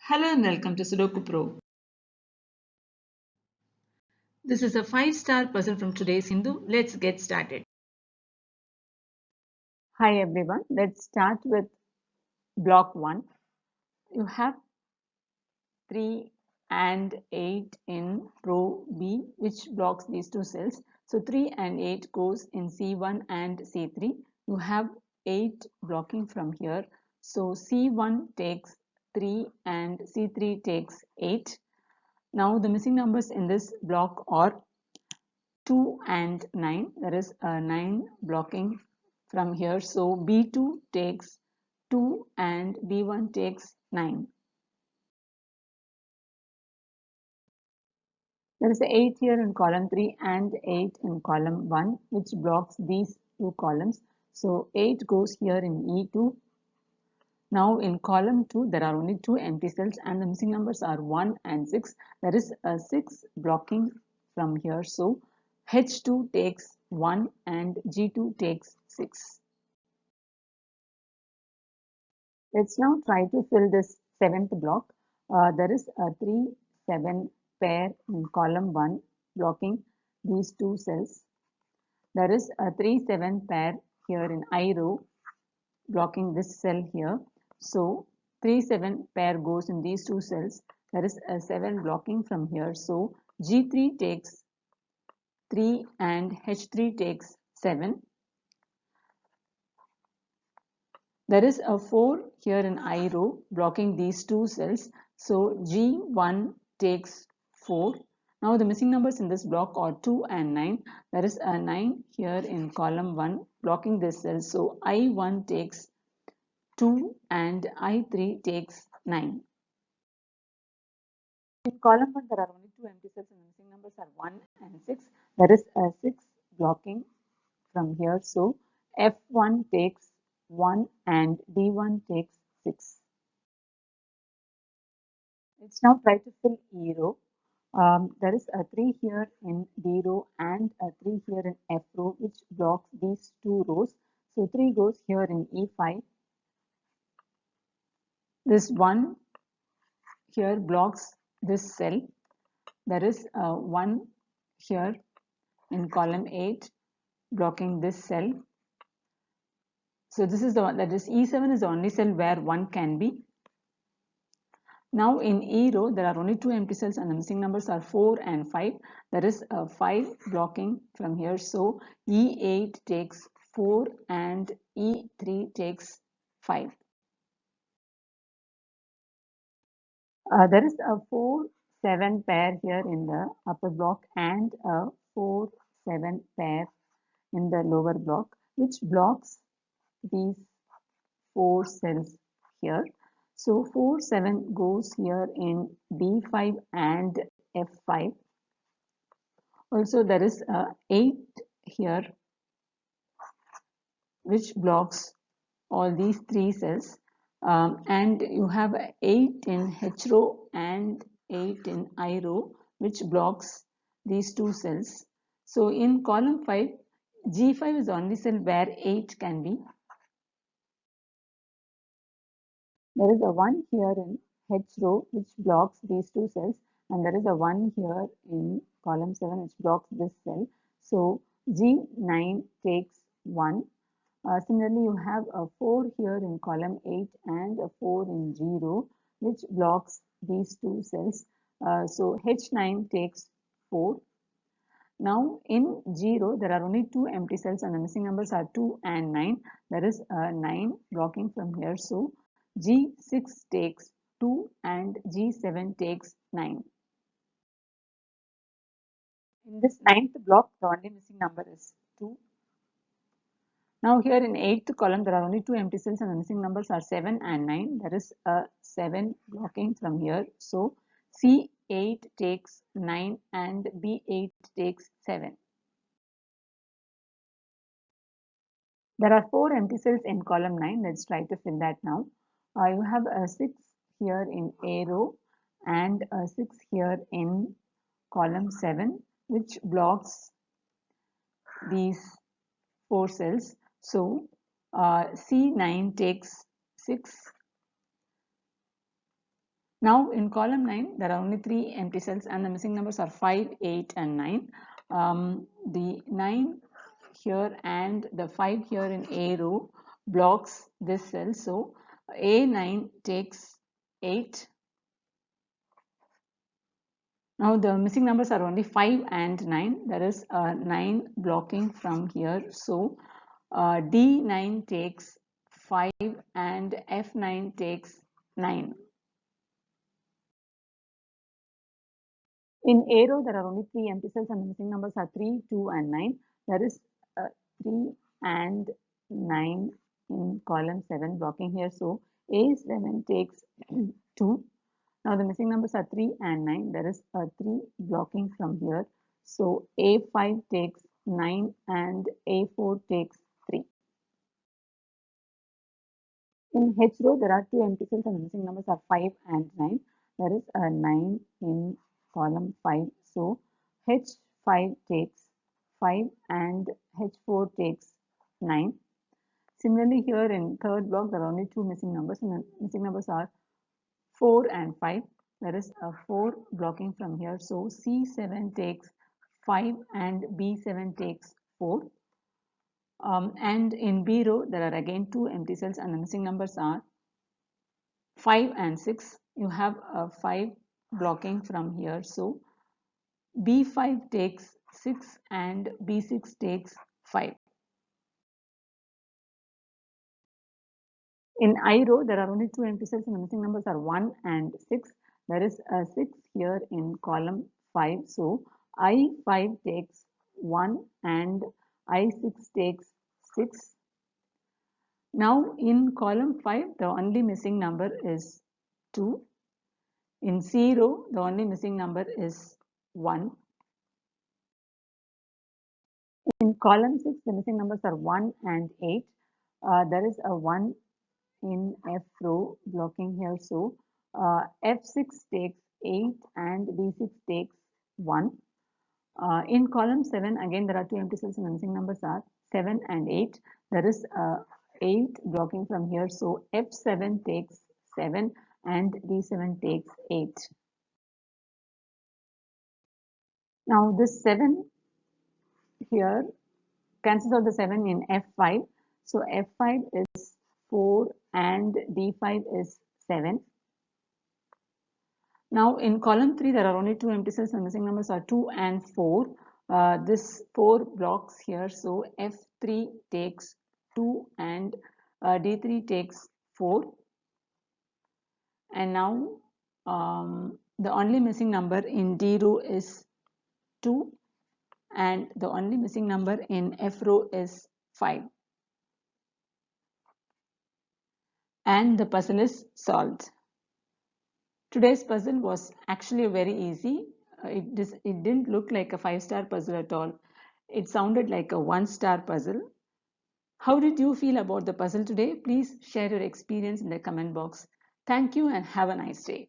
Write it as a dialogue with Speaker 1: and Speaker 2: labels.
Speaker 1: Hello and welcome to Sudoku Pro. This is a 5-star puzzle from today's Hindu. Let's get started.
Speaker 2: Hi everyone, let's start with block 1. You have 3 and 8 in row B, which blocks these two cells. So 3 and 8 goes in C1 and C3. You have 8 blocking from here. So C1 takes 3 and C3 takes 8. Now the missing numbers in this block are 2 and 9. There is a 9 blocking from here. So B2 takes 2 and B1 takes 9. There is 8 here in column 3 and 8 in column 1, which blocks these two columns. So 8 goes here in E2. Now in column 2, there are only 2 empty cells and the missing numbers are 1 and 6. There is a 6 blocking from here. So H2 takes 1 and G2 takes 6. Let's now try to fill this seventh block. There is a 3, 7 pair in column 1 blocking these two cells. There is a 3, 7 pair here in I row blocking this cell here. So 3, 7 pair goes in these two cells. There is a 7 blocking from here. So G3 takes 3 and H3 takes 7. There is a 4 here in I row blocking these two cells. So G1 takes 4. Now the missing numbers in this block are 2 and 9. There is a 9 here in column 1 blocking this cell. So I1 takes 2 and I3 takes 9. In column 1 there are only 2 empty cells and the missing numbers are 1 and 6. There is a 6 blocking from here. So F1 takes 1 and D1 takes 6. Let's now try to fill E row. There is a 3 here in D row and a 3 here in F row, which blocks these two rows. So 3 goes here in E5. This 1 here blocks this cell. There is a 1 here in column 8 blocking this cell. So this is the one, that is E7 is the only cell where 1 can be. Now in E row, there are only 2 empty cells and the missing numbers are 4 and 5. There is a 5 blocking from here. So E8 takes 4 and E3 takes 5. There is a 4, 7 pair here in the upper block and a 4, 7 pair in the lower block, which blocks these 4 cells here. So 4, 7 goes here in B5 and F5. Also there is 8 here which blocks all these 3 cells, and you have 8 in H row and 8 in I row which blocks these 2 cells. So in column 5, G5 is the only cell where 8 can be. There is a 1 here in H row which blocks these two cells, and there is a 1 here in column 7 which blocks this cell. So G9 takes 1. Similarly, you have a 4 here in column 8 and a 4 in G row which blocks these two cells. So H9 takes 4. Now in 0, there are only 2 empty cells and the missing numbers are 2 and 9. There is a 9 blocking from here. So G6 takes 2 and G7 takes 9. In this ninth block, the only missing number is 2. Now here in 8th column, there are only 2 empty cells and the missing numbers are 7 and 9. There is a 7 blocking from here. So C8 takes 9 and B8 takes 7. There are 4 empty cells in column 9. Let's try to fill that now. You have a 6 here in A row and a 6 here in column 7, which blocks these 4 cells. So C9 takes 6 Now in column 9, there are only 3 empty cells and the missing numbers are 5, 8 and 9. The 9 here and the 5 here in A row blocks this cell. So A9 takes 8. Now the missing numbers are only 5 and 9. There is a 9 blocking from here. So D9 takes 5 and F9 takes 9. In A row, there are only 3 empty cells and the missing numbers are 3, 2 and 9. There is 3 and 9 in column 7 blocking here. So A7 takes 2. Now the missing numbers are 3 and 9. There is a 3 blocking from here. So A5 takes 9 and A4 takes 3. In H row, there are 2 empty cells and the missing numbers are 5 and 9. There is a 9 in column 5. So H5 takes 5 and H4 takes 9. Similarly, here in third block, there are only 2 missing numbers and the missing numbers are 4 and 5. There is a 4 blocking from here. So C7 takes 5 and B7 takes 4. And in B row, there are again 2 empty cells and the missing numbers are 5 and 6. You have a 5 blocking from here. So B5 takes 6 and B6 takes 5. In I row, there are only 2 empty cells and the missing numbers are 1 and 6. There is a 6 here in column 5. So I5 takes 1 and I6 takes 6. Now in column 5, the only missing number is 2. In C row, the only missing number is 1. In column 6, the missing numbers are 1 and 8. There is a 1 in F row blocking here. So F6 takes 8 and D6 takes 1. In column 7, again there are 2 empty cells and the missing numbers are 7 and 8. There is 8 blocking from here. So F7 takes 7 and D7 takes 8. Now this 7 here cancels out the 7 in F5. So F5 is 4 and D5 is 7. Now in column 3, there are only 2 empty cells and missing numbers are 2 and 4. This 4 blocks here. So F3 takes 2 and D3 takes 4. And now the only missing number in D row is 2 and the only missing number in F row is 5. And the puzzle is solved. Today's puzzle was actually very easy. It didn't look like a 5-star puzzle at all. It sounded like a 1-star puzzle. How did you feel about the puzzle today? Please share your experience in the comment box. Thank you and have a nice day.